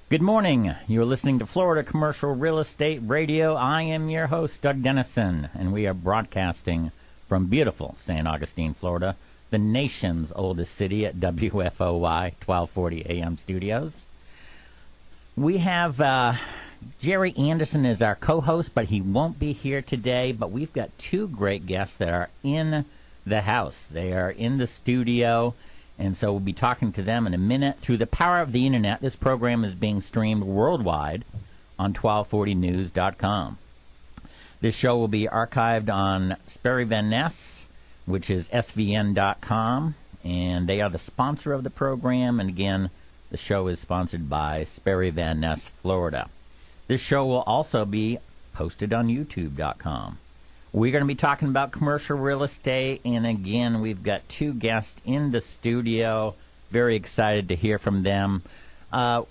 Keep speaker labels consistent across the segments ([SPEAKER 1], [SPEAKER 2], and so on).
[SPEAKER 1] Good morning. You're listening to Florida Commercial Real Estate Radio. I am your host, Doug Dennison, and we are broadcasting from beautiful St. Augustine, Florida, the nation's oldest city at WFOY 1240 AM studios. We have Jerry Anderson as our co-host, but he won't be here today. But we've got two great guests that are in the house. They are in the studio. And so we'll be talking to them in a minute. Through the power of the Internet, this program is being streamed worldwide on 1240news.com. This show will be archived on Sperry Van Ness, which is svn.com, and they are the sponsor of the program. And again, the show is sponsored by Sperry Van Ness, Florida. This show will also be posted on youtube.com. We're going to be talking about commercial real estate, and again, we've got two guests in the studio. Very excited to hear from them.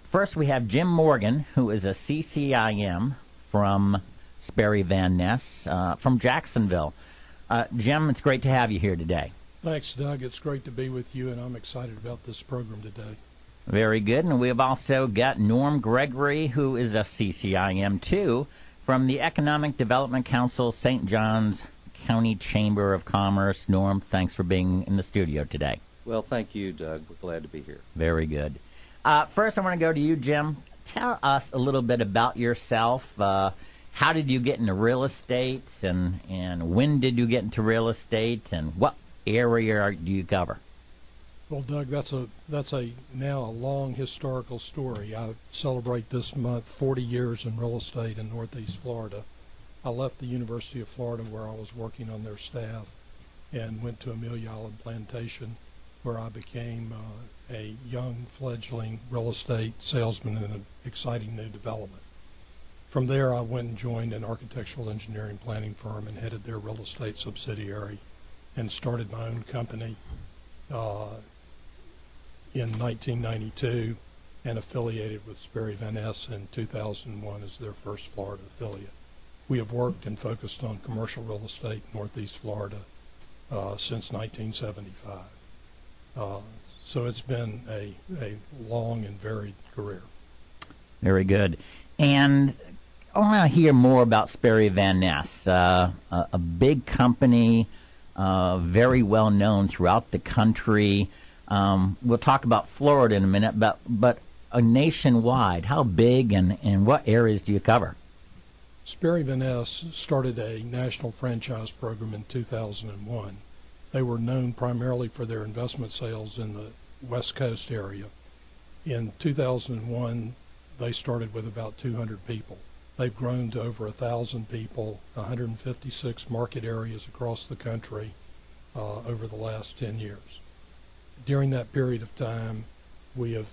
[SPEAKER 1] First, we have Jim Morgan, who is a CCIM from Sperry Van Ness, from Jacksonville. Jim, it's great to have you here today.
[SPEAKER 2] Thanks, Doug. It's great to be with you, and I'm excited about this program today.
[SPEAKER 1] Very good. And we've also got Norm Gregory, who is a CCIM too, from the Economic Development Council, St. Johns County Chamber of Commerce. Norm, thanks for being in the studio today.
[SPEAKER 3] Well, thank you, Doug. We're glad to be here.
[SPEAKER 1] Very good. First, I want to go to you, Jim. Tell us a little bit about yourself. How did you get into real estate, and when did you get into real estate, and what area do you cover?
[SPEAKER 2] Well, Doug, that's now a long historical story. I celebrate this month 40 years in real estate in Northeast Florida. I left the University of Florida, where I was working on their staff, and went to Amelia Island Plantation, where I became a young fledgling real estate salesman in an exciting new development. From there, I went and joined an architectural engineering planning firm and headed their real estate subsidiary, and started my own company in 1992, and affiliated with Sperry Van Ness in 2001 as their first Florida affiliate. We have worked and focused on commercial real estate in Northeast Florida since 1975. So it's been a long and varied career.
[SPEAKER 1] Very good. And I want to hear more about Sperry Van Ness, a big company, very well known throughout the country. We'll talk about Florida in a minute, but nationwide, how big and what areas do you cover?
[SPEAKER 2] Sperry Van Ness started a national franchise program in 2001. They were known primarily for their investment sales in the West Coast area. In 2001, they started with about 200 people. They've grown to over 1,000 people, 156 market areas across the country over the last 10 years. During that period of time, we have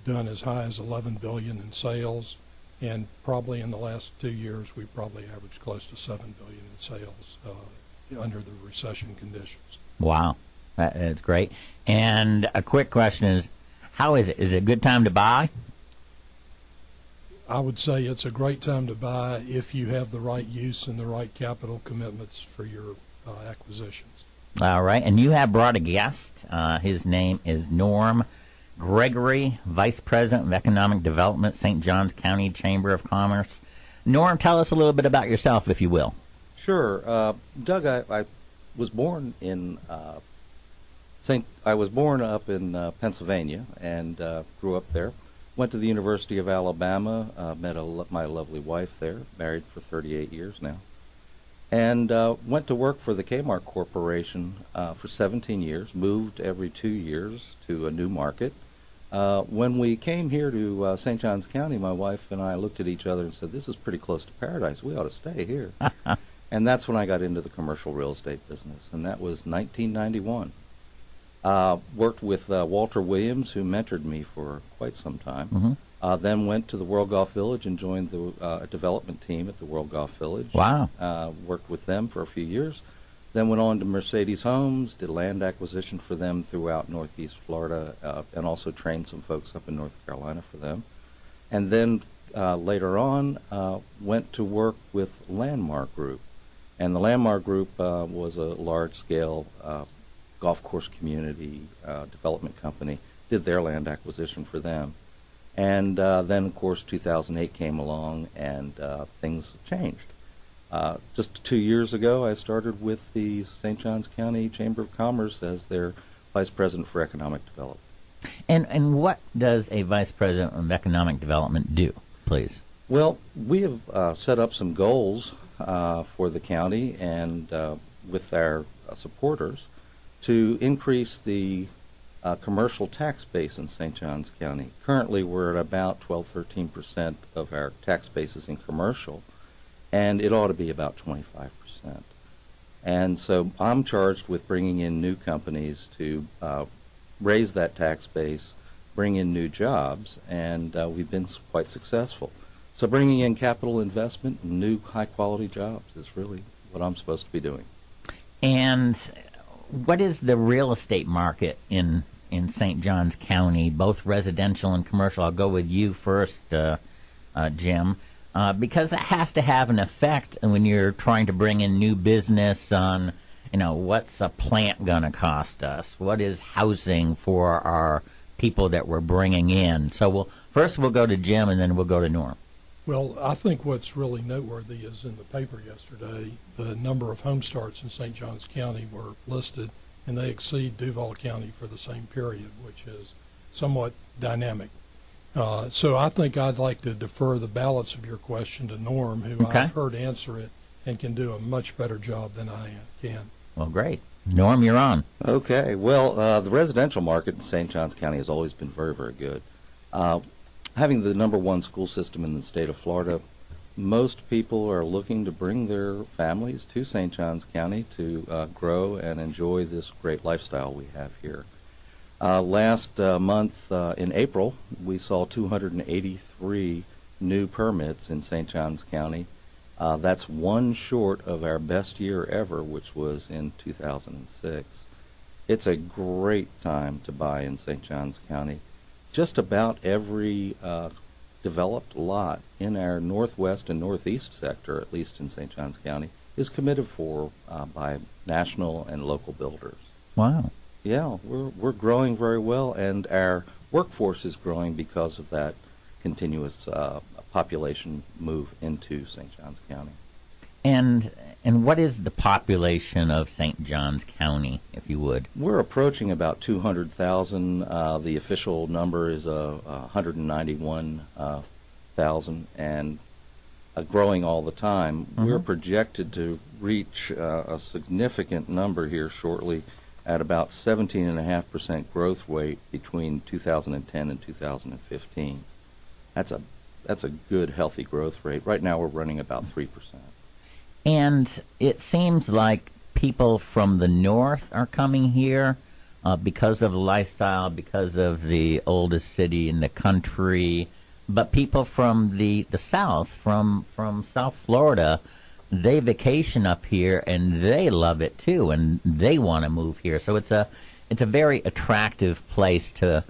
[SPEAKER 2] done as high as $11 billion in sales, and probably in the last 2 years, we probably averaged close to $7 billion in sales under the recession conditions.
[SPEAKER 1] Wow, that's great. And a quick question is, how is it? Is it a good time to buy?
[SPEAKER 2] I would say it's a great time to buy if you have the right use and the right capital commitments for your acquisitions.
[SPEAKER 1] All right, and you have brought a guest. His name is Norm Gregory, Vice President of Economic Development, St. Johns County Chamber of Commerce. Norm, tell us a little bit about yourself, if you will.
[SPEAKER 3] Sure. Doug, I was born in I was born up in Pennsylvania and grew up there. Went to the University of Alabama, met my lovely wife there, married for 38 years now. And went to work for the Kmart Corporation for 17 years, moved every 2 years to a new market. When we came here to St. Johns County, my wife and I looked at each other and said, this is pretty close to paradise. We ought to stay here. And that's when I got into the commercial real estate business, and that was 1991. Worked with Walter Williams, who mentored me for quite some time. Mm-hmm. Then went to the World Golf Village and joined the development team at the World Golf Village.
[SPEAKER 1] Wow.
[SPEAKER 3] Worked with them for a few years. Then went on to Mercedes Homes, did land acquisition for them throughout Northeast Florida, and also trained some folks up in North Carolina for them. And then later on, went to work with Landmark Group. And the Landmark Group was a large-scale golf course community development company, did their land acquisition for them. And then, of course, 2008 came along, and things changed. Just 2 years ago, I started with the St. Johns County Chamber of Commerce as their Vice President for Economic Development.
[SPEAKER 1] And what does a Vice President of Economic Development do, please?
[SPEAKER 3] Well, we have set up some goals for the county and with our supporters to increase the commercial tax base in St. Johns County. Currently, we're at about 12-13% of our tax base is in commercial, and it ought to be about 25%. And so I'm charged with bringing in new companies to raise that tax base, bring in new jobs, and we've been quite successful. So bringing in capital investment and new high-quality jobs is really what I'm supposed to be doing.
[SPEAKER 1] And what is the real estate market in St. Johns County, both residential and commercial? I'll go with you first, Jim, because that has to have an effect when you're trying to bring in new business on, what's a plant going to cost us? What is housing for our people that we're bringing in? So first we'll go to Jim, and then we'll go to Norm.
[SPEAKER 2] Well, I think what's really noteworthy is in the paper yesterday, the number of home starts in St. Johns County were listed, and they exceed Duval County for the same period, which is somewhat dynamic. So I think I'd like to defer the balance of your question to Norm, who
[SPEAKER 1] Okay.
[SPEAKER 2] I've heard answer it and can do a much better job than I can.
[SPEAKER 1] Well, great. Norm, you're on.
[SPEAKER 3] Okay. Well, the residential market in St. Johns County has always been very, very good. Having the #1 school system in the state of Florida, most people are looking to bring their families to St. Johns County to grow and enjoy this great lifestyle we have here. Last month, in April, we saw 283 new permits in St. Johns County. That's one short of our best year ever, which was in 2006. It's a great time to buy in St. Johns County. Just about every developed lot in our northwest and northeast sector, at least in St. Johns County, is committed for by national and local builders.
[SPEAKER 1] Wow.
[SPEAKER 3] Yeah, we're growing very well, and our workforce is growing because of that continuous population move into St. Johns County.
[SPEAKER 1] And what is the population of St. Johns County, if you would?
[SPEAKER 3] We're approaching about 200,000. The official number is 191,000, and growing all the time.
[SPEAKER 1] Mm-hmm.
[SPEAKER 3] We're projected to reach a significant number here shortly at about 17.5% growth rate between 2010 and 2015. That's a good, healthy growth rate. Right now we're running about 3%.
[SPEAKER 1] And it seems like people from the north are coming here because of the lifestyle, because of the oldest city in the country. But people from the south, from South Florida, they vacation up here and they love it too, and they want to move here. So it's a very attractive place to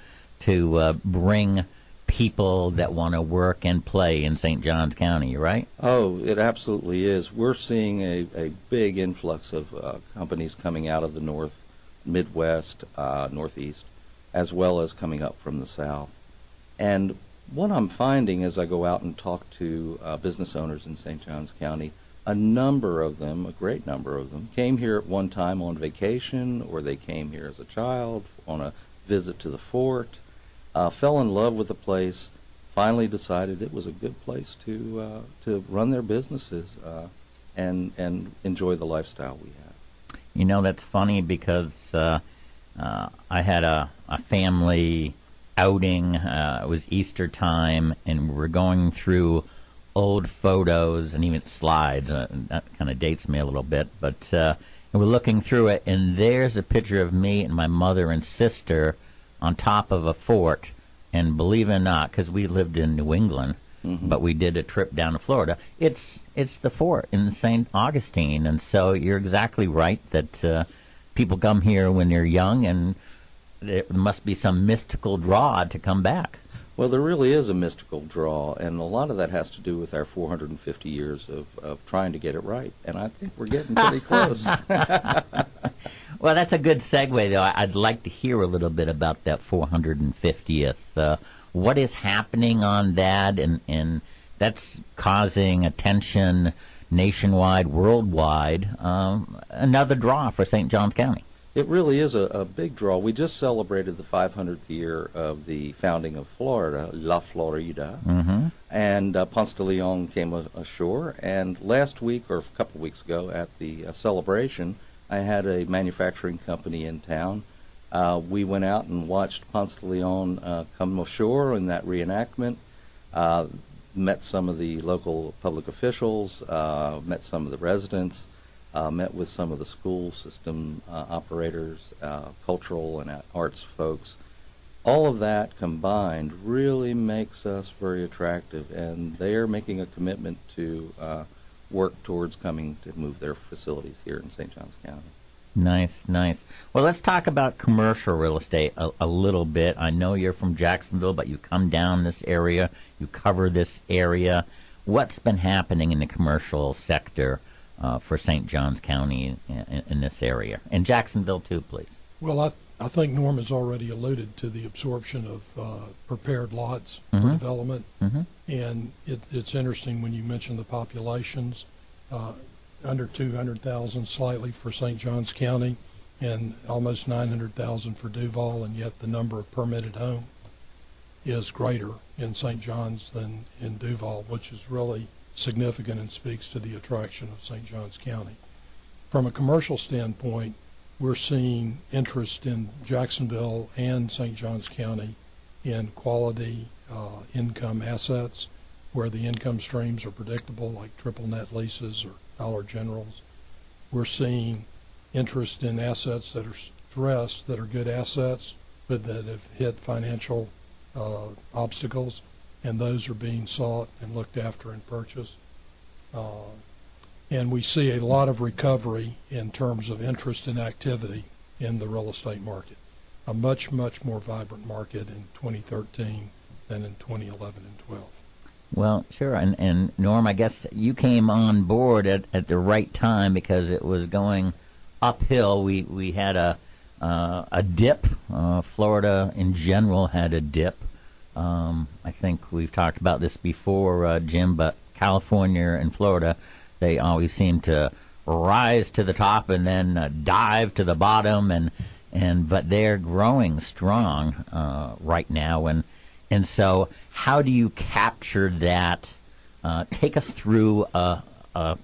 [SPEAKER 1] bring people that want to work and play in St. Johns County, right?
[SPEAKER 3] Oh, it absolutely is. We're seeing a big influx of companies coming out of the north, Midwest, Northeast, as well as coming up from the south. And what I'm finding as I go out and talk to business owners in St. Johns County, a number of them, a great number of them, came here at one time on vacation, or they came here as a child on a visit to the fort, fell in love with the place, finally decided it was a good place to run their businesses and enjoy the lifestyle we have.
[SPEAKER 1] That's funny because I had a family outing. It was Easter time, and we were going through old photos and even slides. That kind of dates me a little bit, but we're looking through it, and there's a picture of me and my mother and sister on top of a fort. And believe it or not, because we lived in New England, mm-hmm. but we did a trip down to Florida, it's the fort in St. Augustine. And so you're exactly right that people come here when they're young, and there must be some mystical draw to come back.
[SPEAKER 3] Well, there really is a mystical draw, and a lot of that has to do with our 450 years of trying to get it right. And I think we're getting pretty close.
[SPEAKER 1] Well, that's a good segue, though. I'd like to hear a little bit about that 450th. What is happening on that, and that's causing attention nationwide, worldwide. Another draw for St. Johns County.
[SPEAKER 3] It really is a big draw. We just celebrated the 500th year of the founding of Florida, La Florida, and Ponce de Leon came ashore. And last week, or a couple of weeks ago, at the celebration, I had a manufacturing company in town. We went out and watched Ponce de Leon come ashore in that reenactment, met some of the local public officials, met some of the residents, met with some of the school system operators, cultural and arts folks. All of that combined really makes us very attractive, and they are making a commitment to work towards coming to move their facilities here in St. Johns County.
[SPEAKER 1] Nice, nice. Well, let's talk about commercial real estate a little bit. I know you're from Jacksonville, but you come down this area, you cover this area. What's been happening in the commercial sector for St. Johns County in this area? And Jacksonville, too, please.
[SPEAKER 2] Well, I think Norm has already alluded to the absorption of prepared lots for development. And it's interesting when you mention the populations. Under 200,000 slightly for St. Johns County and almost 900,000 for Duval, and yet the number of permitted homes is greater in St. Johns than in Duval, which is really significant and speaks to the attraction of St. Johns County. From a commercial standpoint, we're seeing interest in Jacksonville and St. Johns County in quality income assets where the income streams are predictable, like triple net leases or Dollar Generals. We're seeing interest in assets that are stressed, that are good assets, but that have hit financial obstacles, and those are being sought and looked after and purchased. And we see a lot of recovery in terms of interest and activity in the real estate market. A much, much more vibrant market in 2013 than in 2011 and 12.
[SPEAKER 1] Well, sure, and Norm, I guess you came on board at the right time because it was going uphill. We had a dip. Florida in general had a dip. I think we've talked about this before, Jim, but California and Florida, they always seem to rise to the top and then dive to the bottom, but they're growing strong right now. And so how do you capture that? Take us through a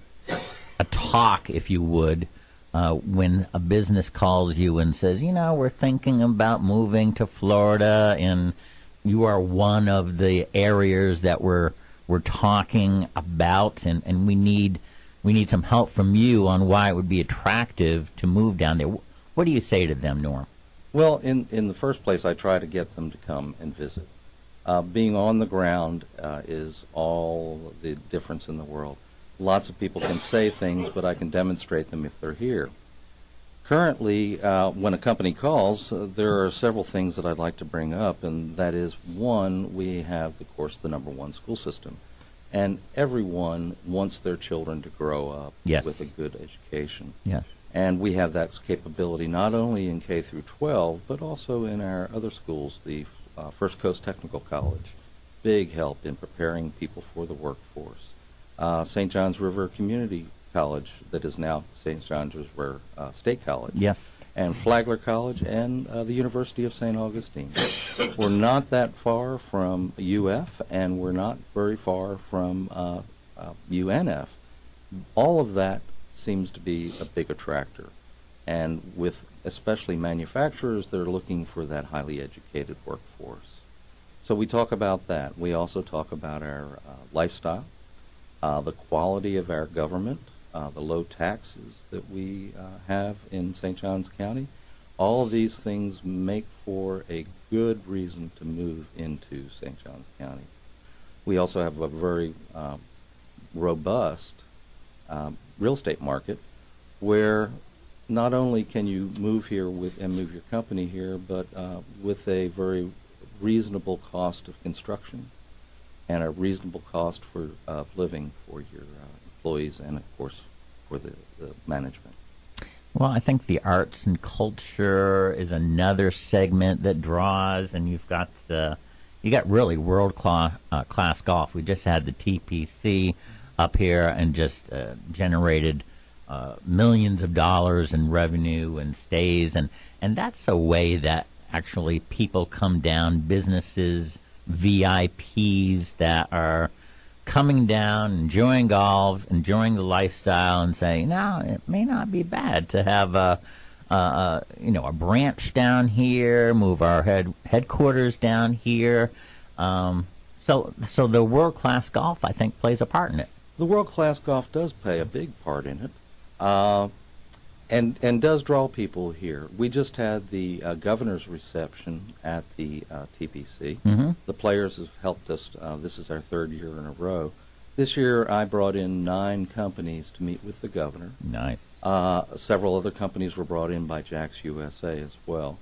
[SPEAKER 1] talk, if you would, when a business calls you and says, we're thinking about moving to Florida, and you are one of the areas that we're talking about, and we need some help from you on why it would be attractive to move down there. What do you say to them, Norm?
[SPEAKER 3] Well, in the first place, I try to get them to come and visit. Being on the ground is all the difference in the world. Lots of people can say things, but I can demonstrate them if they're here. Currently, when a company calls, there are several things that I'd like to bring up, and that is, one, we have, of course, the #1 school system. And everyone wants their children to grow up with a good education.
[SPEAKER 1] Yes.
[SPEAKER 3] And we have that capability not only in K through 12, but also in our other schools, the First Coast Technical College. Big help in preparing people for the workforce. St. John's River Community College, that is now St. John's River State College.
[SPEAKER 1] Yes.
[SPEAKER 3] And Flagler College and the University of St. Augustine. We're not that far from UF, and we're not very far from UNF. All of that seems to be a big attractor. And with especially manufacturers, they're looking for that highly educated workforce. So we talk about that. We also talk about our lifestyle, the quality of our government, the low taxes that we have in St. Johns County. All of these things make for a good reason to move into St. Johns County. We also have a very robust real estate market where not only can you move here and move your company here, but with a very reasonable cost of construction and a reasonable cost of living for your employees and, of course, for the management.
[SPEAKER 1] Well, I think the arts and culture is another segment that draws, and you got really world class golf. We just had the TPC up here and just generated millions of dollars in revenue and stays, and that's a way that actually people come down, businesses, VIPs that are coming down, enjoying golf, enjoying the lifestyle, and saying, "No, it may not be bad to have a branch down here, move our headquarters down here." So the world class golf, I think, plays a part in it.
[SPEAKER 3] The world class golf does play a big part in it, and does draw people here. We just had the governor's reception at the TPC.
[SPEAKER 1] Mm-hmm.
[SPEAKER 3] The players have helped us. This is our third year in a row. This year, I brought in 9 companies to meet with the governor.
[SPEAKER 1] Nice.
[SPEAKER 3] Several other companies were brought in by Jack's USA as well.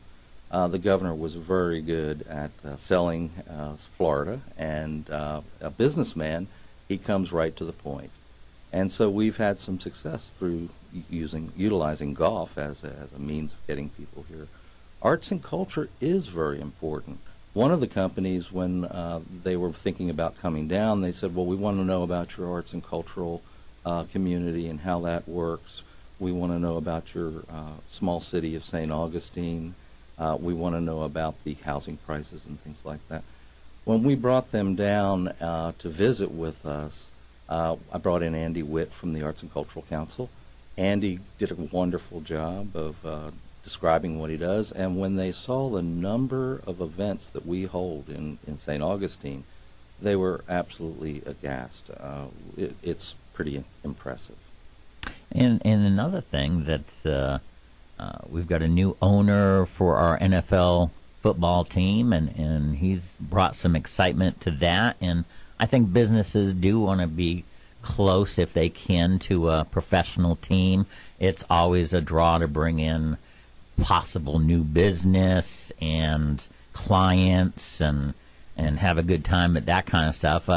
[SPEAKER 3] The governor was very good at selling Florida, and a businessman, he comes right to the point. And so we've had some success through utilizing golf as a means of getting people here. Arts and culture is very important. One of the companies, when they were thinking about coming down, they said, well, we want to know about your arts and cultural community and how that works. We want to know about your small city of St. Augustine. We want to know about the housing prices and things like that. When we brought them down to visit with us, I brought in Andy Witt from the Arts and Cultural Council. Andy did a wonderful job of describing what he does, and when they saw the number of events that we hold in St. Augustine, they were absolutely aghast. It's pretty impressive.
[SPEAKER 1] And another thing that we've got a new owner for our NFL football team, and he's brought some excitement to that. And I think businesses do want to be close if they can to a professional team. It's always a draw to bring in possible new business and clients and have a good time at that kind of stuff.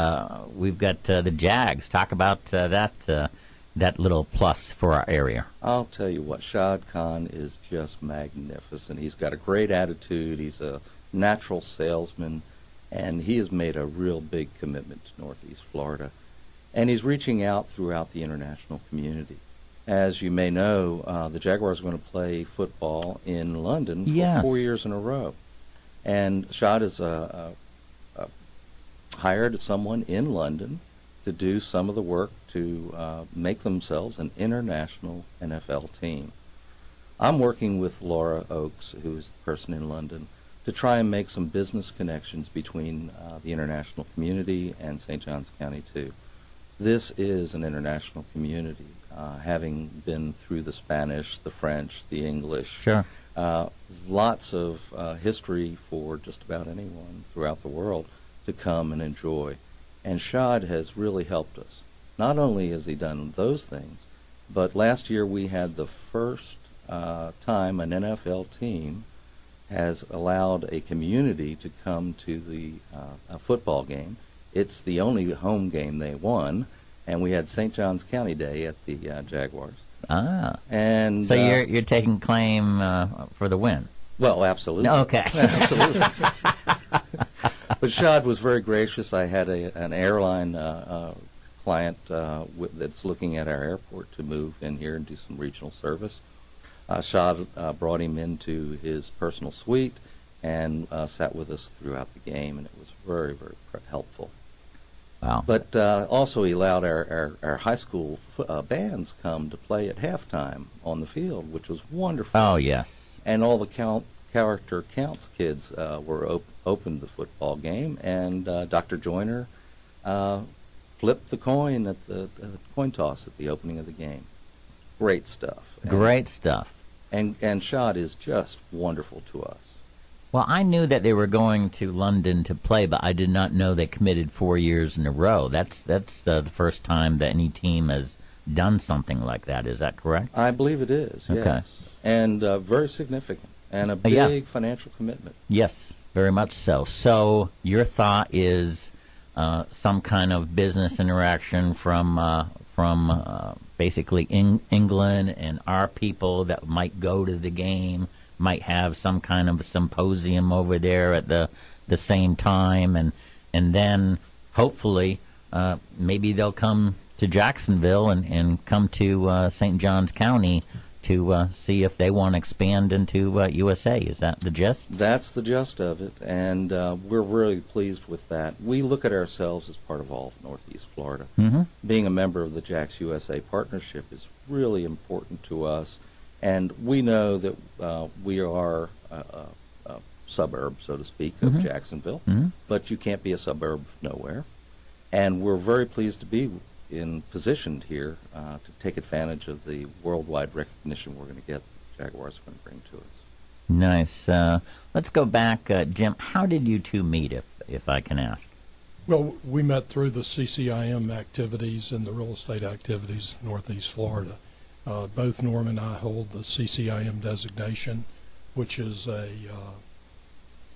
[SPEAKER 1] We've got the Jags. Talk about that little plus for our area.
[SPEAKER 3] I'll tell you what, Shad Khan is just magnificent. He's got a great attitude. He's a natural salesman, and he has made a real big commitment to Northeast Florida. And he's reaching out throughout the international community. As you may know, the Jaguars are going to play football in London for 4 years in a row. And Shad has hired someone in London to do some of the work to make themselves an international NFL team. I'm working with Laura Oakes, who is the person in London, to try and make some business connections between the international community and St. Johns County, too. This is an international community, having been through the Spanish, the French, the English.
[SPEAKER 1] Sure.
[SPEAKER 3] Lots of history for just about anyone throughout the world to come and enjoy. And Shad has really helped us. Not only has he done those things, but last year we had the first time an NFL team has allowed a community to come to the football game. It's the only home game they won, and we had St. Johns County Day at the Jaguars.
[SPEAKER 1] And so you're taking claim for the win.
[SPEAKER 3] Well, absolutely.
[SPEAKER 1] Okay.
[SPEAKER 3] Absolutely. But Shad was very gracious. I had an airline client that's looking at our airport to move in here and do some regional service. Shad brought him into his personal suite and sat with us throughout the game, and it was very, very helpful.
[SPEAKER 1] Wow.
[SPEAKER 3] But also he allowed our high school bands come to play at halftime on the field, which was wonderful.
[SPEAKER 1] Oh, yes.
[SPEAKER 3] And all the character counts kids were opened the football game, and Dr. Joyner flipped the coin at the coin toss at the opening of the game. Great stuff.
[SPEAKER 1] Great stuff.
[SPEAKER 3] And Shad is just wonderful to us.
[SPEAKER 1] Well, I knew that they were going to London to play, but I did not know they committed 4 years in a row. That's the first time that any team has done something like that. Is that correct?
[SPEAKER 3] I believe it is,
[SPEAKER 1] okay.
[SPEAKER 3] Yes. And very significant, and a big financial commitment.
[SPEAKER 1] Yes, very much so. So your thought is some kind of business interaction from basically England, and our people that might go to the game might have some kind of a symposium over there at the same time, and then hopefully maybe they'll come to Jacksonville and come to St. Johns County to see if they want to expand into USA. Is that the gist?
[SPEAKER 3] That's the gist of it, and we're really pleased with that. We look at ourselves as part of all of Northeast Florida.
[SPEAKER 1] Mm-hmm.
[SPEAKER 3] Being a member of the JAX USA partnership is really important to us, and we know that we are a suburb, so to speak, of
[SPEAKER 1] Mm-hmm.
[SPEAKER 3] Jacksonville,
[SPEAKER 1] Mm-hmm.
[SPEAKER 3] but you can't be a suburb of nowhere. And we're very pleased to be positioned here to take advantage of the worldwide recognition we're going to get. Jaguar's going to bring to us.
[SPEAKER 1] Nice. Let's go back, Jim. How did you two meet, if I can ask?
[SPEAKER 2] Well, we met through the CCIM activities and the real estate activities in Northeast Florida. Both Norm and I hold the CCIM designation, which is a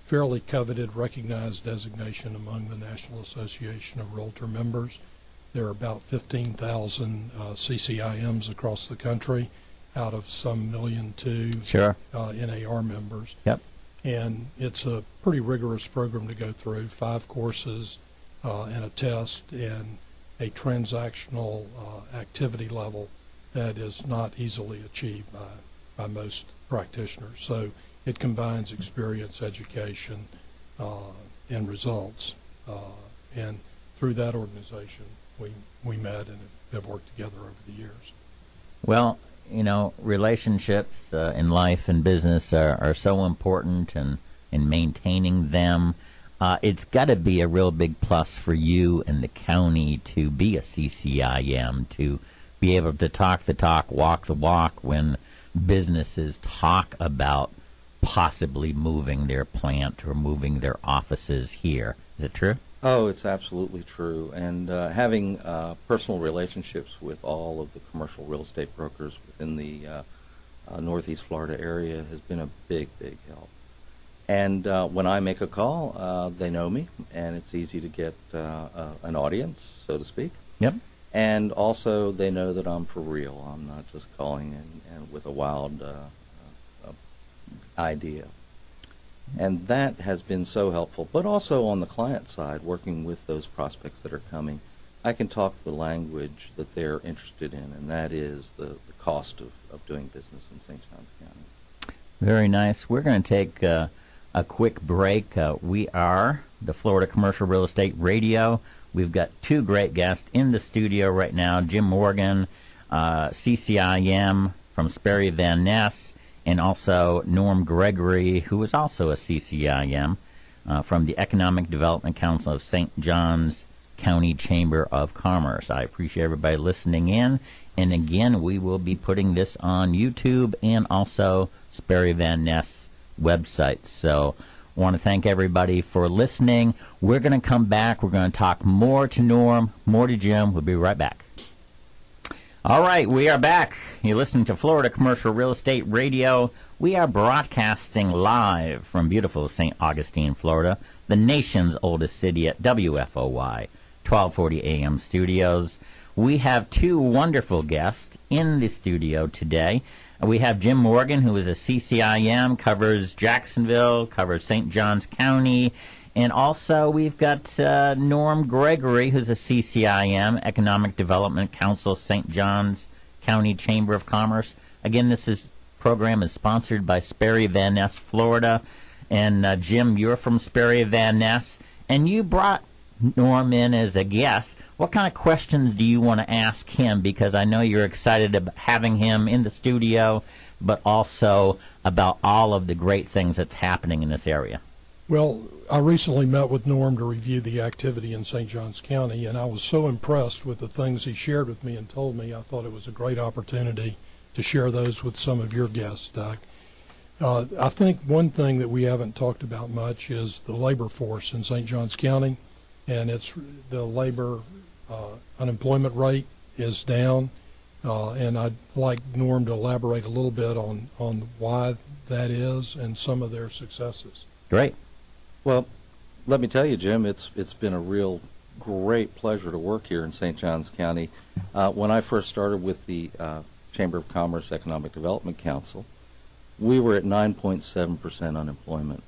[SPEAKER 2] fairly coveted, recognized designation among the National Association of Realtor members. There are about 15,000 CCIMs across the country out of some 1.2 million
[SPEAKER 1] Sure.
[SPEAKER 2] NAR members.
[SPEAKER 1] Yep.
[SPEAKER 2] And it's a pretty rigorous program to go through, 5 courses and a test and a transactional activity level that is not easily achieved by most practitioners. So it combines experience, education, and results. And through that organization, we met and have worked together over the years.
[SPEAKER 1] Well, relationships in life and business are so important, and in maintaining them. It's got to be a real big plus for you and the county to be a CCIM, to be able to talk the talk, walk the walk when businesses talk about possibly moving their plant or moving their offices here. Is it true?
[SPEAKER 3] Oh, it's absolutely true. And having personal relationships with all of the commercial real estate brokers within the Northeast Florida area has been a big, big help. And when I make a call, they know me, and it's easy to get an audience, so to speak.
[SPEAKER 1] Yep.
[SPEAKER 3] And also, they know that I'm for real. I'm not just calling and with a wild idea. And that has been so helpful. But also on the client side, working with those prospects that are coming, I can talk the language that they're interested in, and that is the cost of doing business in St. Johns County.
[SPEAKER 1] Very nice. We're going to take a quick break. We are the Florida Commercial Real Estate Radio. We've got 2 great guests in the studio right now, Jim Morgan, CCIM from Sperry Van Ness, and also Norm Gregory, who is also a CCIM from the Economic Development Council of St. Johns County Chamber of Commerce. I appreciate everybody listening in. And again, we will be putting this on YouTube and also Sperry Van Ness website. So I want to thank everybody for listening. We're going to come back. We're going to talk more to Norm, more to Jim. We'll be right back. All right, we are back. You're listening to Florida Commercial Real Estate Radio. We are broadcasting live from beautiful St. Augustine, Florida, the nation's oldest city at WFOY, 1240 AM studios. We have 2 wonderful guests in the studio today. We have Jim Morgan, who is a CCIM, covers Jacksonville, covers St. Johns County, and also we've got Norm Gregory, who's a CCIM, Economic Development Council, St. Johns County Chamber of Commerce. Again, this program is sponsored by Sperry Van Ness, Florida. And Jim, you're from Sperry Van Ness, and you brought Norm in as a guest. What kind of questions do you want to ask him? Because I know you're excited about having him in the studio, but also about all of the great things that's happening in this area.
[SPEAKER 2] Well, I recently met with Norm to review the activity in St. Johns County, and I was so impressed with the things he shared with me and told me. I thought it was a great opportunity to share those with some of your guests, Doc. I think one thing that we haven't talked about much is the labor force in St. Johns County, and it's the labor unemployment rate is down, and I'd like Norm to elaborate a little bit on why that is and some of their successes.
[SPEAKER 1] Great.
[SPEAKER 3] Well, let me tell you, Jim, it's been a real great pleasure to work here in St. Johns County. When I first started with the Chamber of Commerce Economic Development Council, we were at 9.7% unemployment.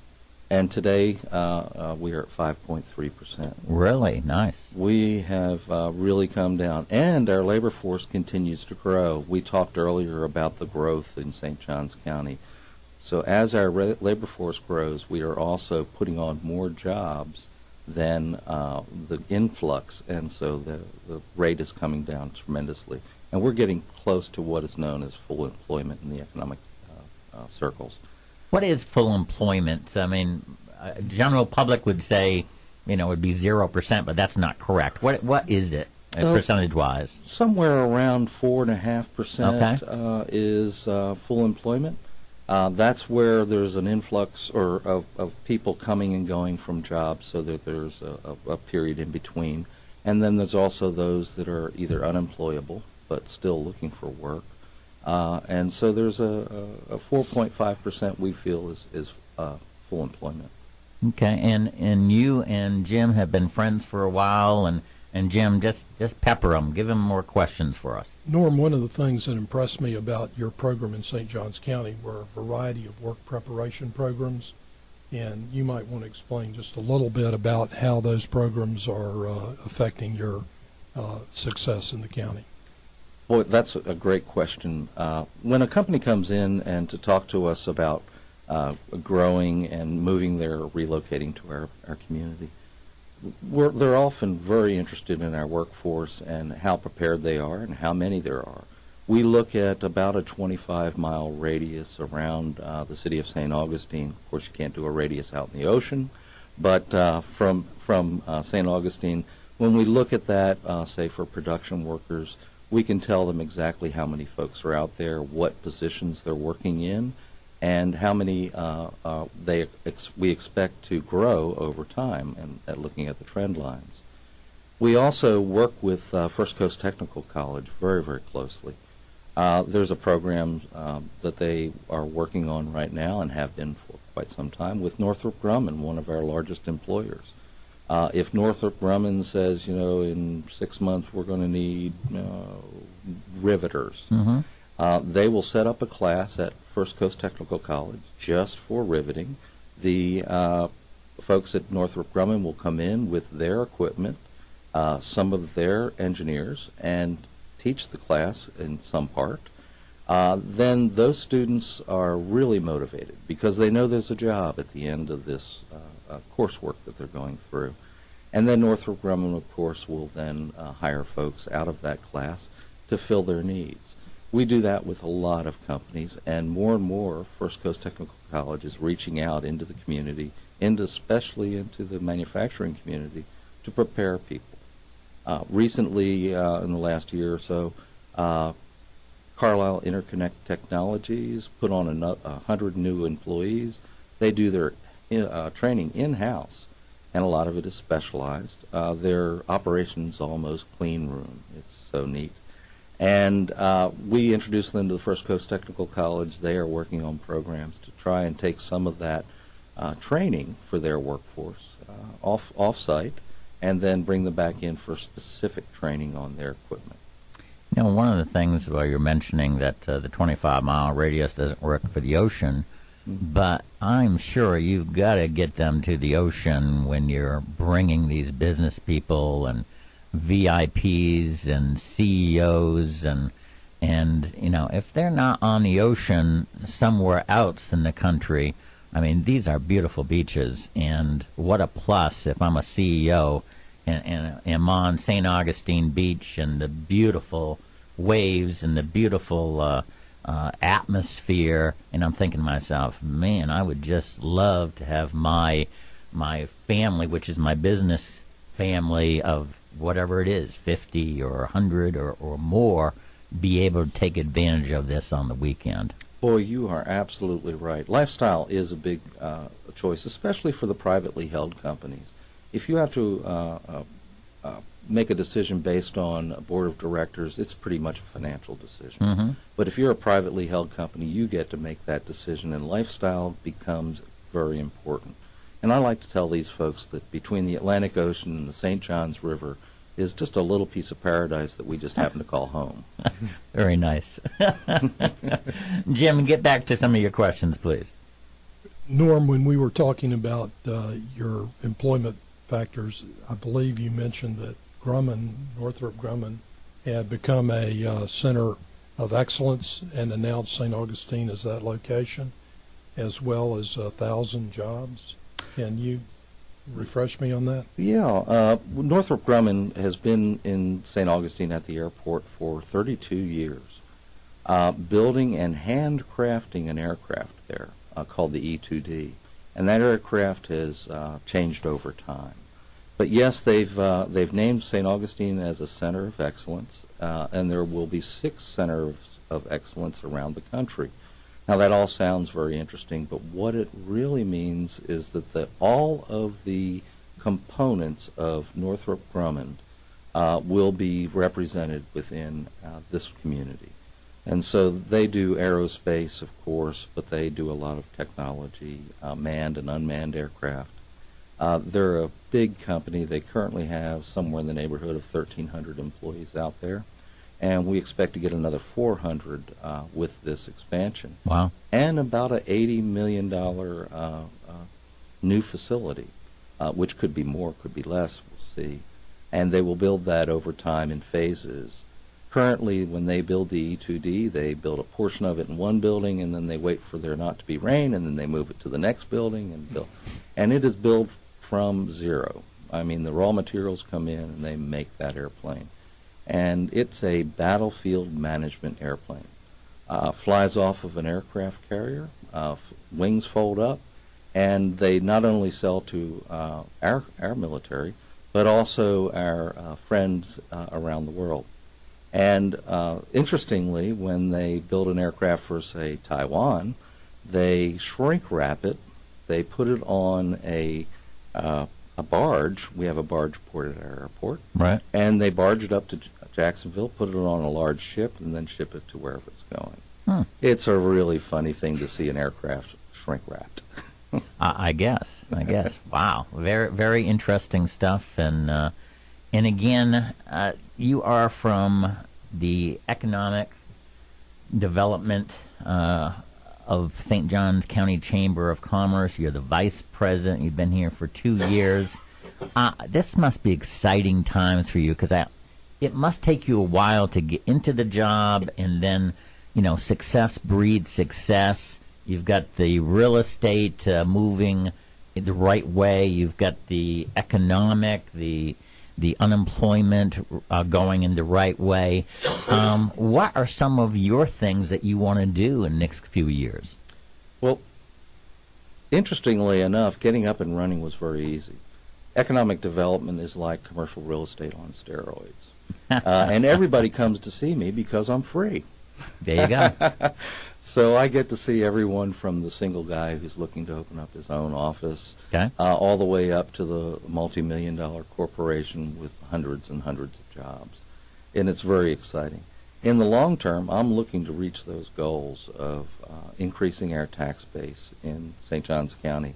[SPEAKER 3] And today, we are at 5.3%.
[SPEAKER 1] Really? Nice.
[SPEAKER 3] We have really come down, and our labor force continues to grow. We talked earlier about the growth in St. Johns County. So as our labor force grows, we are also putting on more jobs than the influx, and so the rate is coming down tremendously. And we're getting close to what is known as full employment in the economic circles.
[SPEAKER 1] What is full employment? I mean, general public would say, it would be 0%, but that's not correct. What is it, percentage-wise?
[SPEAKER 3] Somewhere around 4.5% is full employment. That's where there's an influx of people coming and going from jobs, so that there's a period in between. And then there's also those that are either unemployable but still looking for work. And so there's a 4.5% we feel is full employment.
[SPEAKER 1] Okay, and you and Jim have been friends for a while, and Jim, just pepper them. Give them more questions for us.
[SPEAKER 2] Norm, one of the things that impressed me about your program in St. Johns County were a variety of work preparation programs, and you might want to explain just a little bit about how those programs are affecting your success in the county.
[SPEAKER 3] Boy, that's a great question. When a company comes in and to talk to us about growing and moving there, relocating to our community, they're often very interested in our workforce and how prepared they are and how many there are. We look at about a 25-mile radius around the city of St. Augustine. Of course, you can't do a radius out in the ocean, but from St. Augustine, when we look at that, say for production workers, we can tell them exactly how many folks are out there, what positions they're working in, and how many we expect to grow over time, and looking at the trend lines. We also work with First Coast Technical College very, very closely. There's a program that they are working on right now and have been for quite some time with Northrop Grumman, one of our largest employers. If Northrop Grumman says, in 6 months we're going to need riveters, they will set up a class at First Coast Technical College just for riveting. The folks at Northrop Grumman will come in with their equipment, some of their engineers, and teach the class in some part. Then those students are really motivated because they know there's a job at the end of this coursework that they're going through. And then Northrop Grumman, of course, will then hire folks out of that class to fill their needs. We do that with a lot of companies, and more First Coast Technical College is reaching out into the community, especially into the manufacturing community, to prepare people. Recently, in the last year or so, Carlisle Interconnect Technologies put on 100 new employees. They do their training in-house, and a lot of it is specialized. Their operations almost clean room. It's so neat. And we introduced them to the First Coast Technical College. They are working on programs to try and take some of that training for their workforce off-site, and then bring them back in for specific training on their equipment.
[SPEAKER 1] One of the things while you're mentioning that the 25-mile radius doesn't work for the ocean, but I'm sure you've got to get them to the ocean when you're bringing these business people and VIPs and CEOs and if they're not on the ocean somewhere else in the country, I mean, these are beautiful beaches, and what a plus if I'm a CEO and am on St. Augustine Beach and the beautiful waves and the beautiful atmosphere, and I'm thinking to myself, man, I would just love to have my family, which is my business family of whatever it is, 50 or 100 or more, be able to take advantage of this on the weekend.
[SPEAKER 3] Boy, you are absolutely right. Lifestyle is a big choice, especially for the privately held companies. If you have to make a decision based on a board of directors, it's pretty much a financial decision. But if you're a privately held company, you get to make that decision, and lifestyle becomes very important. And I like to tell these folks that between the Atlantic Ocean and the St. Johns River is just a little piece of paradise that we just happen to call home.
[SPEAKER 1] Very nice. Jim, get back to some of your questions, please.
[SPEAKER 2] Norm, when we were talking about your employment factors, I believe you mentioned that Northrop Grumman, had become a center of excellence and announced St. Augustine as that location, as well as 1,000 jobs. Can you refresh me on that?
[SPEAKER 3] Yeah, Northrop Grumman has been in St. Augustine at the airport for 32 years, building and handcrafting an aircraft there called the E-2D. And that aircraft has changed over time. But yes, they've named St. Augustine as a center of excellence, and there will be 6 centers of excellence around the country. Now that all sounds very interesting, but what it really means is that all of the components of Northrop Grumman will be represented within this community. And so they do aerospace, of course, but they do a lot of technology, manned and unmanned aircraft. They're a big company. They currently have somewhere in the neighborhood of 1,300 employees out there, and we expect to get another 400 with this expansion.
[SPEAKER 1] Wow.
[SPEAKER 3] And about an $80 million new facility, which could be more, could be less, we'll see. And they will build that over time in phases. Currently, when they build the E-2D, they build a portion of it in one building, and then they wait for there not to be rain, and then they move it to the next building and build. And it is built from zero. I mean, the raw materials come in, and they make that airplane. And it's a battlefield management airplane. Flies off of an aircraft carrier, wings fold up, and they not only sell to our military, but also our friends around the world. And interestingly, when they build an aircraft for, say, Taiwan, they shrink wrap it. They put it on a barge. We have a barge port at our airport.
[SPEAKER 1] Right.
[SPEAKER 3] And they barge it up to Jacksonville, put it on a large ship, and then ship it to wherever it's going. It's a really funny thing to see an aircraft shrink wrapped.
[SPEAKER 1] I guess. Wow. Very, very interesting stuff. And again, you are from the economic development of St. Johns County Chamber of Commerce. You're the vice president. You've been here for 2 years. This must be exciting times for you, because it must take you a while to get into the job, and then, success breeds success. You've got the real estate moving in the right way. You've got the economic, the unemployment going in the right way. What are some of your things that you want to do in the next few years?
[SPEAKER 3] Well, interestingly enough, getting up and running was very easy. Economic development is like commercial real estate on steroids. And everybody comes to see me because I'm free.
[SPEAKER 1] There you go.
[SPEAKER 3] So I get to see everyone from the single guy who's looking to open up his own office,
[SPEAKER 1] Okay.
[SPEAKER 3] All the way up to the multi-million-dollar corporation with hundreds and hundreds of jobs. And it's very exciting. In the long term, I'm looking to reach those goals of increasing our tax base in St. Johns County.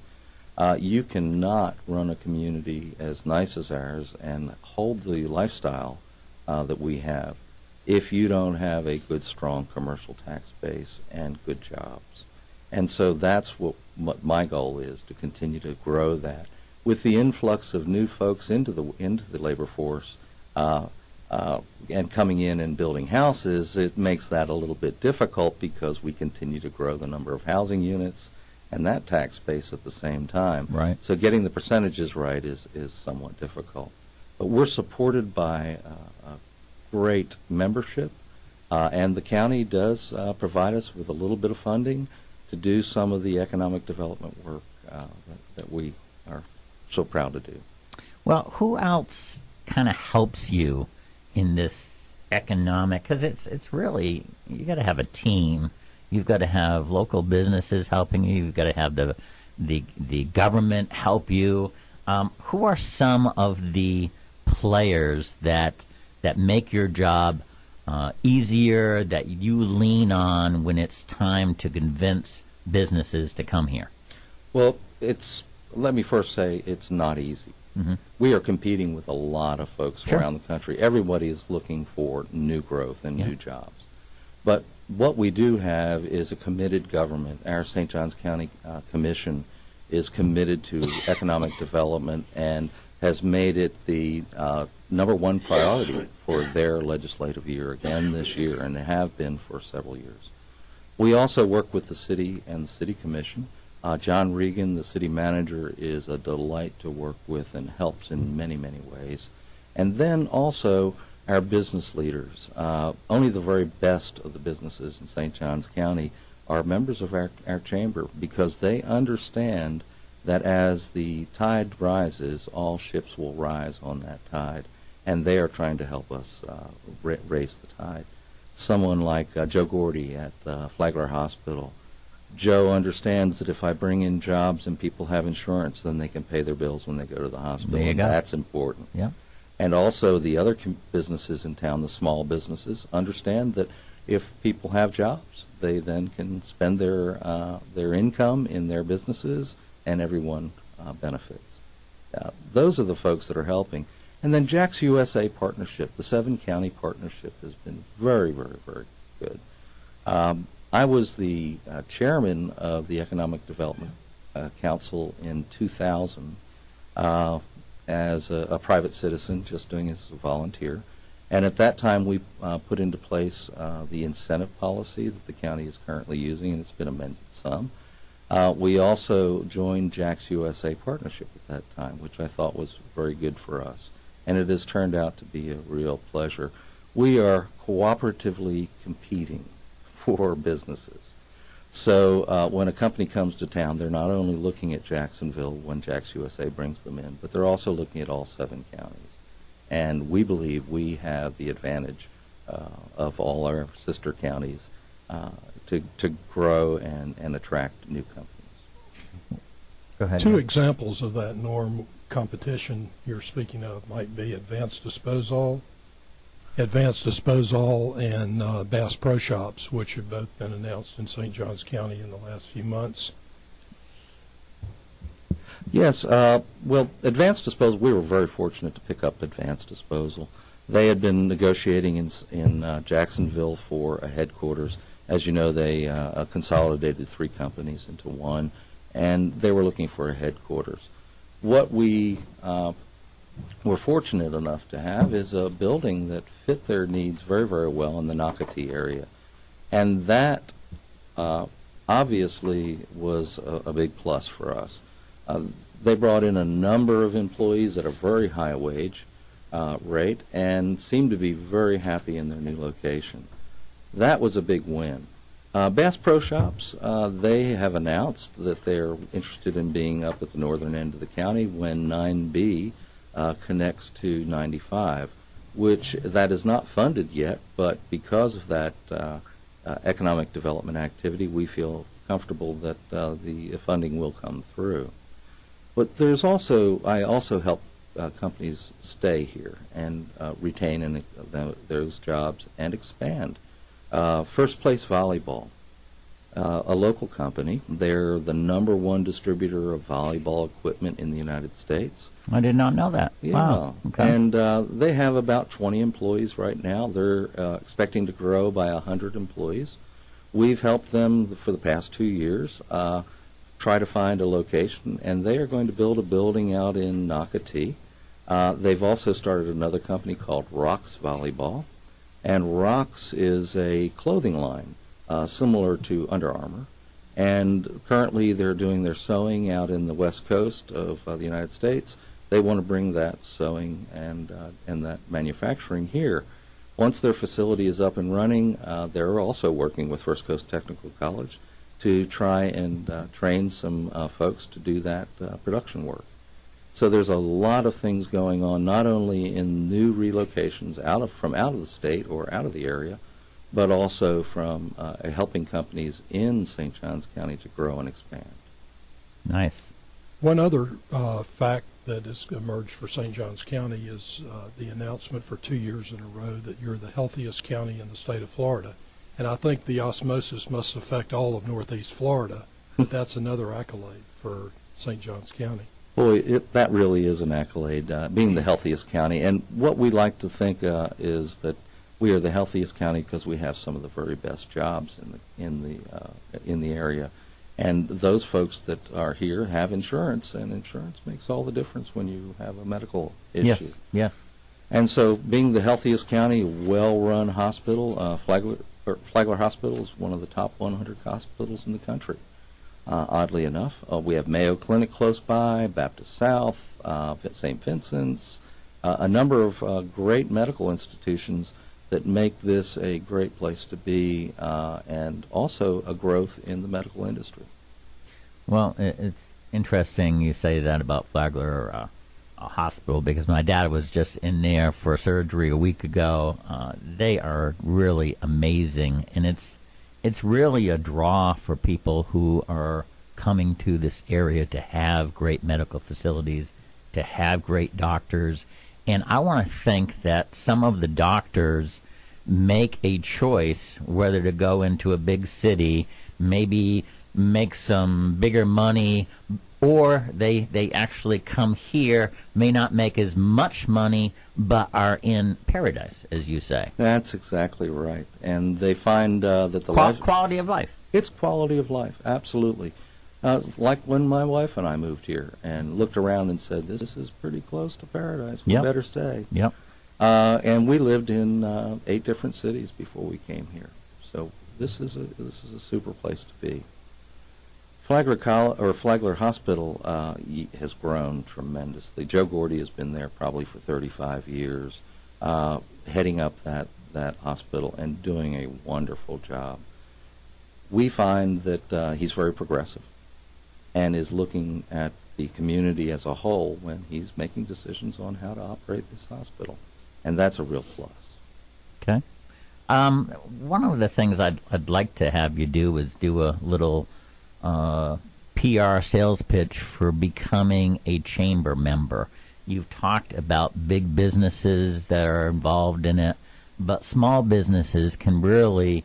[SPEAKER 3] You cannot run a community as nice as ours and hold the lifestyle that we have if you don't have a good, strong commercial tax base and good jobs. And so that's what my goal is, to continue to grow that. With the influx of new folks into the labor force and coming in and building houses, it makes that a little bit difficult, because we continue to grow the number of housing units and that tax base at the same time.
[SPEAKER 1] Right.
[SPEAKER 3] So getting the percentages right is somewhat difficult. But we're supported by a great membership, and the county does provide us with a little bit of funding to do some of the economic development work that we are so proud to do.
[SPEAKER 1] Well, who else kind of helps you in this economic? Because it's really, you got to have a team. You've got to have local businesses helping you. You've got to have the government help you. Who are some of the players that make your job easier, that you lean on when it's time to convince businesses to come here?
[SPEAKER 3] Well, it's let me first say it's not easy.
[SPEAKER 1] Mm-hmm.
[SPEAKER 3] We are competing with a lot of folks
[SPEAKER 1] Sure.
[SPEAKER 3] around the country. Everybody is looking for new growth and
[SPEAKER 1] Yeah.
[SPEAKER 3] new jobs. But what we do have is a committed government. Our St. Johns County Commission is committed to economic development and has made it the number one priority for their legislative year again this year, and they have been for several years. We also work with the city and the city commission. John Regan, the city manager, is a delight to work with and helps in many, many ways. And then also our business leaders. Only the very best of the businesses in St. Johns County are members of our chamber, because they understand that as the tide rises, all ships will rise on that tide, and they are trying to help us raise the tide. Someone like Joe Gordy at Flagler Hospital. Joe understands that if I bring in jobs and people have insurance, then they can pay their bills when they go to the hospital.
[SPEAKER 1] There you
[SPEAKER 3] and
[SPEAKER 1] go.
[SPEAKER 3] That's important.
[SPEAKER 1] Yeah.
[SPEAKER 3] And also the other businesses in town, the small businesses, understand that if people have jobs, they then can spend their income in their businesses, and everyone benefits. Those are the folks that are helping. And then Jack's USA partnership, the 7-county partnership, has been very, very, very good. I was the chairman of the Economic Development Council in 2000 as a private citizen, just doing it as a volunteer. And at that time, we put into place the incentive policy that the county is currently using, and it's been amended some. We also joined Jack's USA partnership at that time, which I thought was very good for us. And it has turned out to be a real pleasure. We are cooperatively competing for businesses. So when a company comes to town, they're not only looking at Jacksonville when Jack's USA brings them in, but they're also looking at all 7 counties. And we believe we have the advantage of all our sister counties to grow and attract new companies.
[SPEAKER 1] Go ahead.
[SPEAKER 2] Two examples of that norm competition you're speaking of might be Advanced Disposal and Bass Pro Shops, which have both been announced in St. Johns County in the last few months.
[SPEAKER 3] Yes, well, Advanced Disposal, we were very fortunate to pick up Advanced Disposal. They had been negotiating in Jacksonville for a headquarters. As you know, they consolidated 3 companies into one, and they were looking for a headquarters. What we were fortunate enough to have is a building that fit their needs very, very well in the Nocatee area. And that obviously was a big plus for us. They brought in a number of employees at a very high wage rate and seemed to be very happy in their new location. That was a big win. Bass Pro Shops, they have announced that they're interested in being up at the northern end of the county when 9B connects to 95, which that is not funded yet, but because of that economic development activity, we feel comfortable that the funding will come through. But there's also, I also help companies stay here and retain those jobs and expand. First Place Volleyball, a local company. They're the #1 distributor of volleyball equipment in the United States.
[SPEAKER 1] I did not know that.
[SPEAKER 3] Yeah.
[SPEAKER 1] Wow. Okay.
[SPEAKER 3] And they have about 20 employees right now. They're expecting to grow by 100 employees. We've helped them for the past 2 years try to find a location, and they are going to build a building out in Nocatee. They've also started another company called Rocks Volleyball. And Rocks is a clothing line similar to Under Armour. And currently they're doing their sewing out in the west coast of the United States. They want to bring that sewing and that manufacturing here. Once their facility is up and running, they're also working with First Coast Technical College to try and train some folks to do that production work. So there's a lot of things going on, not only in new relocations from out of the state or out of the area, but also from helping companies in St. Johns County to grow and expand.
[SPEAKER 1] Nice.
[SPEAKER 2] One other fact that has emerged for St. Johns County is the announcement for 2 years in a row that you're the healthiest county in the state of Florida. And I think the osmosis must affect all of Northeast Florida. But that's another accolade for St. Johns County.
[SPEAKER 3] Boy, that really is an accolade, being the healthiest county. And what we like to think is that we are the healthiest county because we have some of the very best jobs in the area. And those folks that are here have insurance, and insurance makes all the difference when you have a medical issue.
[SPEAKER 1] Yes, yes.
[SPEAKER 3] And so being the healthiest county, well-run hospital, Flagler Hospital is one of the top 100 hospitals in the country. Oddly enough, we have Mayo Clinic close by, Baptist South, St. Vincent's, a number of great medical institutions that make this a great place to be, and also a growth in the medical industry.
[SPEAKER 1] Well, it's interesting you say that about Flagler Hospital, because my dad was just in there for surgery a week ago. They are really amazing, and it's really a draw for people who are coming to this area to have great medical facilities, to have great doctors. And I want to think that some of the doctors make a choice whether to go into a big city, maybe make some bigger money, or they actually come here, may not make as much money, but are in paradise, as you say.
[SPEAKER 3] That's exactly right. And they find that the
[SPEAKER 1] quality of life.
[SPEAKER 3] It's quality of life, absolutely. It's like when my wife and I moved here and looked around and said, this is pretty close to paradise. We better stay.
[SPEAKER 1] Yep.
[SPEAKER 3] And we lived in 8 different cities before we came here. So this is a super place to be. Flagler Hospital has grown tremendously. Joe Gordy has been there probably for 35 years, heading up that hospital and doing a wonderful job. We find that he's very progressive and is looking at the community as a whole when he's making decisions on how to operate this hospital, and that's a real plus.
[SPEAKER 1] Okay. One of the things I'd like to have you do is do a little PR sales pitch for becoming a chamber member. You've talked about big businesses that are involved in it, but small businesses can really,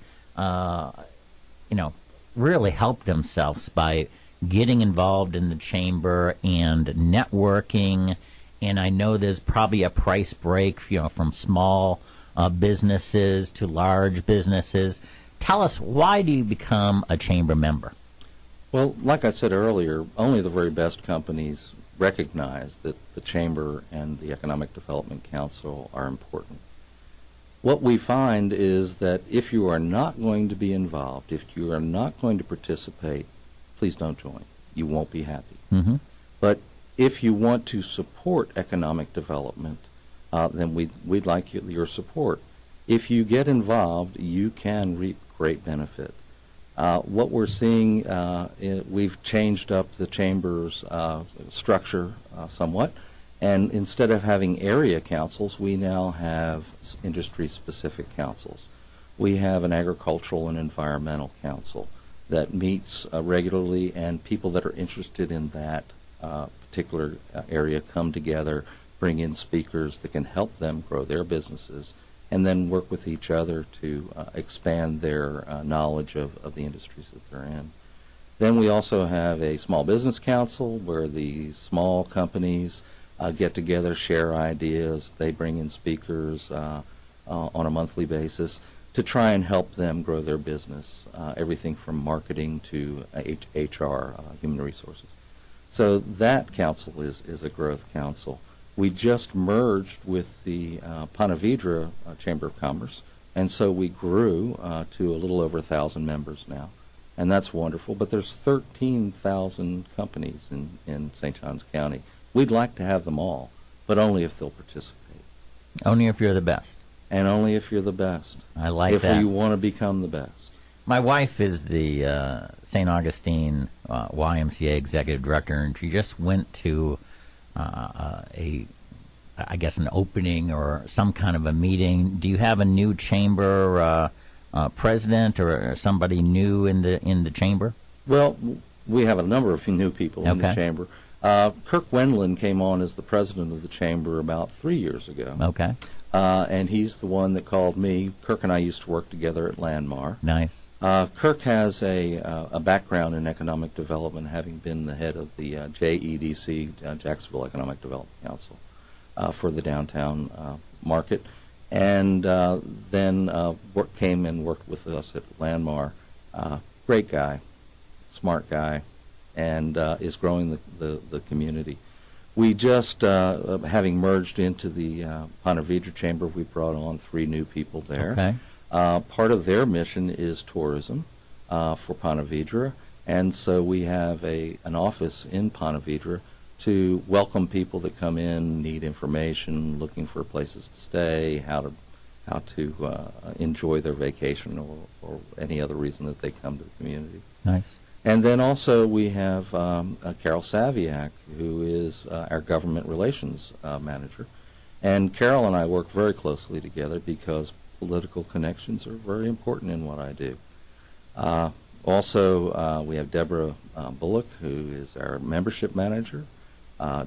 [SPEAKER 1] really help themselves by getting involved in the chamber and networking. And I know there's probably a price break, from small businesses to large businesses. Tell us, why do you become a chamber member?
[SPEAKER 3] Well, like I said earlier, only the very best companies recognize that the Chamber and the Economic Development Council are important. What we find is that if you are not going to be involved, if you are not going to participate, please don't join. You won't be happy.
[SPEAKER 1] Mm-hmm.
[SPEAKER 3] But if you want to support economic development, then we'd like your support. If you get involved, you can reap great benefit. What we're seeing, we've changed up the Chamber's structure somewhat, and instead of having area councils, we now have industry-specific councils. We have an agricultural and environmental council that meets regularly, and people that are interested in that particular area come together, bring in speakers that can help them grow their businesses, and then work with each other to expand their knowledge of the industries that they're in. Then we also have a small business council where the small companies get together, share ideas. They bring in speakers on a monthly basis to try and help them grow their business, everything from marketing to HR, human resources. So that council is a growth council. We just merged with the Ponte Vedra Chamber of Commerce, and so we grew to a little over 1,000 members now, and that's wonderful. But there's 13,000 companies in St. Johns County. We'd like to have them all, but only if they'll participate.
[SPEAKER 1] Only if you're the best.
[SPEAKER 3] And only if you're the best.
[SPEAKER 1] I like that.
[SPEAKER 3] If you want to become the best.
[SPEAKER 1] My wife is the St. Augustine YMCA executive director, and she just went to an opening or some kind of a meeting. Do you have a new chamber president or somebody new in the chamber?
[SPEAKER 3] Well, we have a number of new people in the chamber. Kirk Wendland came on as the president of the chamber about 3 years ago.
[SPEAKER 1] Okay.
[SPEAKER 3] and he's the one that called me. Kirk and I used to work together at Landmar.
[SPEAKER 1] Nice.
[SPEAKER 3] Kirk has a background in economic development, having been the head of the JEDC, Jacksonville Economic Development Council, for the downtown market, and then came and worked with us at Landmar. Great guy, smart guy, and is growing the community. We just, having merged into the Ponte Vedra Chamber, we brought on 3 new people there.
[SPEAKER 1] Okay.
[SPEAKER 3] Part of their mission is tourism for Ponte Vedra, and so we have an office in Ponte Vedra to welcome people that come in, need information, looking for places to stay, how to enjoy their vacation, or any other reason that they come to the community.
[SPEAKER 1] Nice.
[SPEAKER 3] And then also we have Carol Saviak, who is our government relations manager. And Carol and I work very closely together because political connections are very important in what I do. Also, we have Deborah Bullock, who is our membership manager.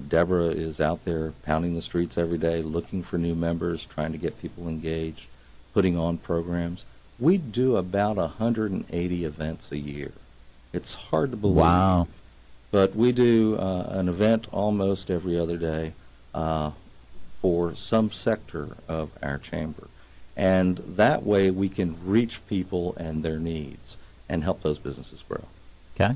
[SPEAKER 3] Deborah is out there pounding the streets every day, looking for new members, trying to get people engaged, putting on programs. We do about 180 events a year. It's hard to believe.
[SPEAKER 1] Wow.
[SPEAKER 3] But we do an event almost every other day for some sector of our chamber. And that way we can reach people and their needs and help those businesses grow.
[SPEAKER 1] Okay.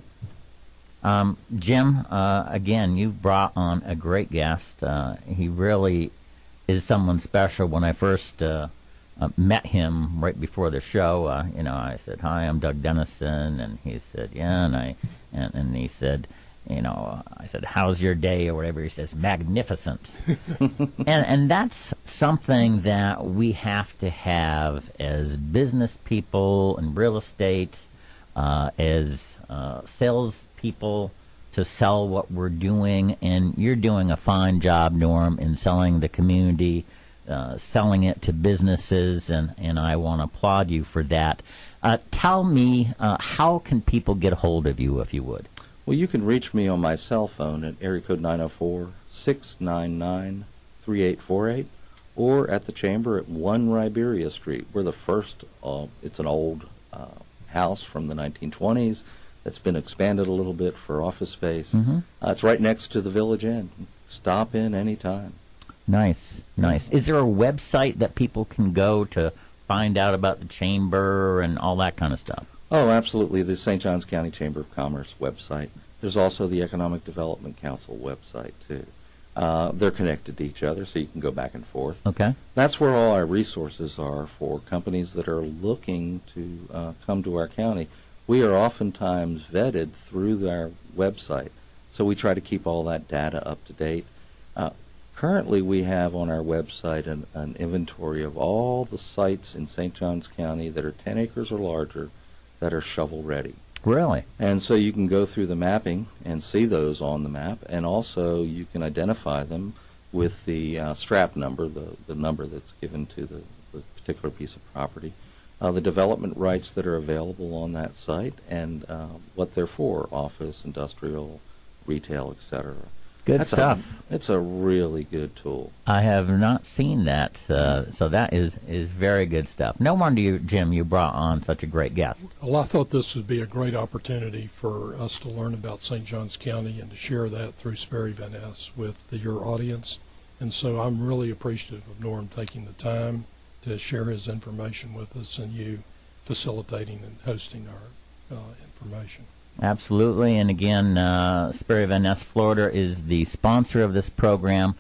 [SPEAKER 1] Jim, again, you brought on a great guest. He really is someone special. When I first met him right before the show, I said, "Hi, I'm Doug Dennison," and he said, "Yeah," and he said, I said, "How's your day?" or whatever. He says, "Magnificent." and that's something that we have to have as business people and real estate, as sales people, to sell what we're doing. And you're doing a fine job, Norm, in selling the community, selling it to businesses, and I want to applaud you for that. Tell me, how can people get a hold of you, if you would?
[SPEAKER 3] Well, you can reach me on my cell phone at area code 904-699-3848, or at the chamber at 1 Riberia Street. We're the first, it's an old house from the 1920s that's been expanded a little bit for office space.
[SPEAKER 1] Mm-hmm.
[SPEAKER 3] It's right next to the Village Inn. Stop in anytime.
[SPEAKER 1] Nice, nice. Is there a website that people can go to find out about the chamber and all that kind of stuff?
[SPEAKER 3] Oh, absolutely. The St. Johns County Chamber of Commerce website. There's also the Economic Development Council website, too. They're connected to each other, so you can go back and forth.
[SPEAKER 1] Okay.
[SPEAKER 3] That's where all our resources are for companies that are looking to come to our county. We are oftentimes vetted through our website, so we try to keep all that data up to date. Currently, we have on our website an inventory of all the sites in St. Johns County that are 10 acres or larger that are shovel-ready.
[SPEAKER 1] Really?
[SPEAKER 3] And so you can go through the mapping and see those on the map, and also you can identify them with the strap number, the number that's given to the particular piece of property, the development rights that are available on that site, and what they're for, office, industrial, retail, etc.
[SPEAKER 1] Good stuff.
[SPEAKER 3] It's a really good tool.
[SPEAKER 1] I have not seen that, so that is very good stuff. No wonder, Jim, you brought on such a great guest.
[SPEAKER 2] Well, I thought this would be a great opportunity for us to learn about St. Johns County and to share that through Sperry Van Ness with your audience. And so I'm really appreciative of Norm taking the time to share his information with us and you facilitating and hosting our information.
[SPEAKER 1] Absolutely, and again, Sperry Van Ness, Florida is the sponsor of this program.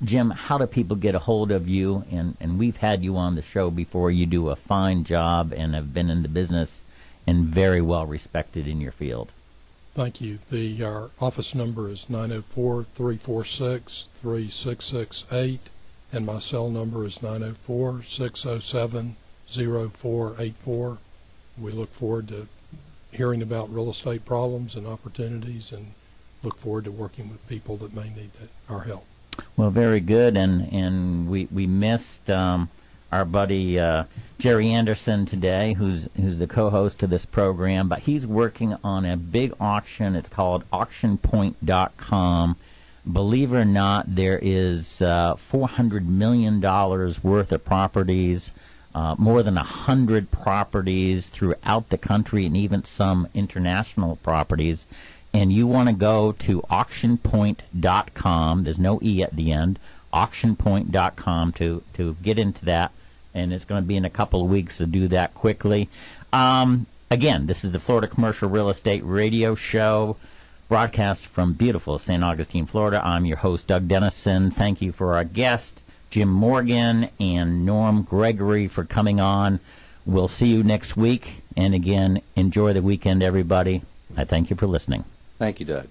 [SPEAKER 1] Jim, how do people get a hold of you? And we've had you on the show before. You do a fine job and have been in the business and very well respected in your field.
[SPEAKER 2] Thank you. Our office number is 904-346-3668, and my cell number is 904-607-0484. We look forward to hearing about real estate problems and opportunities, and look forward to working with people that may need our help.
[SPEAKER 1] Well, very good, and we missed our buddy Jerry Anderson today, who's the co-host of this program, but he's working on a big auction. It's called auctionpoint.com. believe it or not, there is $400 million worth of properties, more than 100 properties throughout the country, and even some international properties. And you want to go to auctionpoint.com. There's no E at the end. Auctionpoint.com to get into that. And it's going to be in a couple of weeks to do that quickly. Again, this is the Florida Commercial Real Estate Radio Show, broadcast from beautiful St. Augustine, Florida. I'm your host, Doug Dennison. Thank you for our guest, Jim Morgan, and Norm Gregory for coming on. We'll see you next week. And again, enjoy the weekend, everybody. I thank you for listening.
[SPEAKER 3] Thank you, Doug.